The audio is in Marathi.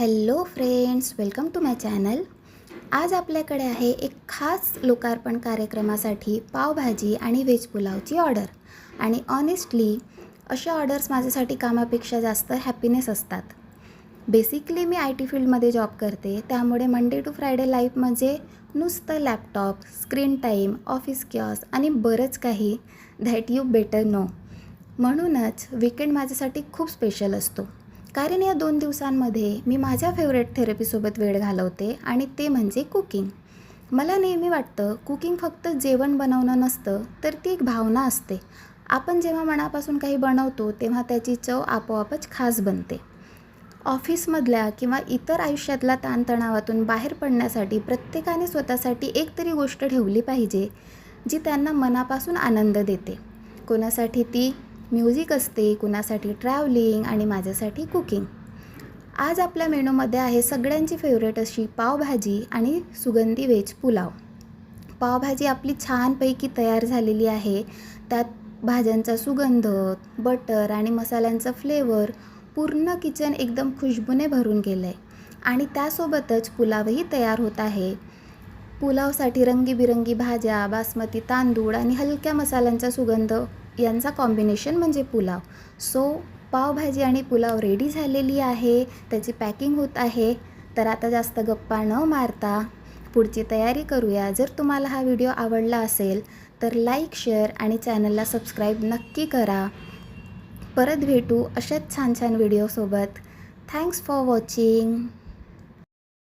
Hello friends, welcome to my channel. आज आपल्याकडे आहे एक खास लोकार्पण कार्यक्रमासाठी पावभाजी आणि व्हेज पुलावची ऑर्डर. आणि ऑनेस्टली अशा ऑर्डर्स माझ्यासाठी कामापेक्षा जास्त हॅपीनेस असतात. बेसिकली मी IT फील्डमध्ये जॉब करते, त्यामुळे मंडे टू फ्रायडे लाईफ म्हणजे नुसतं laptop, screen time, office kiosk आणि बरंच काही दॅट यू बेटर नो. म्हणूनच वीकेंड माझ्यासाठी खूप स्पेशल असतो, कारण या 2 दिवसांमध्ये मी माझ्या फेवरेट थेरपीसोबत वेळ घालवते आणि ते म्हणजे कुकिंग. मला नेहमी वाटतं कुकिंग फक्त जेवण बनवणं नसतं, तर ती एक भावना असते. आपण जेव्हा मनापासून काही बनवतो तेव्हा त्याची चव आपोआपच खास बनते. ऑफिसमधल्या किंवा इतर आयुष्यातल्या ताणतणावातून बाहेर पडण्यासाठी प्रत्येकाने स्वतःसाठी एक तरी गोष्ट ठेवली पाहिजे, जी त्यांना मनापासून आनंद देते. कोणासाठी ती म्युझिक असते, कुणासाठी ट्रॅव्हलिंग आणि माझ्यासाठी कुकिंग. आज आपल्या मेनूमध्ये आहे सगळ्यांची फेवरेट अशी पावभाजी आणि सुगंधी व्हेज पुलाव. पावभाजी आपली छानपैकी तयार झालेली आहे. त्यात भाज्यांचा सुगंध, बटर आणि मसाल्यांचा फ्लेवर, पूर्ण किचन एकदम खुशबूने भरून गेलं आहे. आणि त्यासोबतच पुलावही तयार होत आहे. पुलावसाठी रंगीबिरंगी भाज्या, बासमती तांदूळ आणि हलक्या मसाल्यांचा सुगंध यांचा कॉम्बिनेशन म्हणजे पुलाव. सो पावभाजी आणि पुलाव रेडी झालेली आहे, त्याची पॅकिंग होत आहे. तर आता जास्त गप्पा न मारता पुढची तयारी करूया. जर तुम्हाला हा व्हिडिओ आवडला असेल तर लाईक, शेअर आणि चॅनलला सबस्क्राईब नक्की करा. परत भेटू अशाच छान छान व्हिडिओसोबत. Thanks for watching.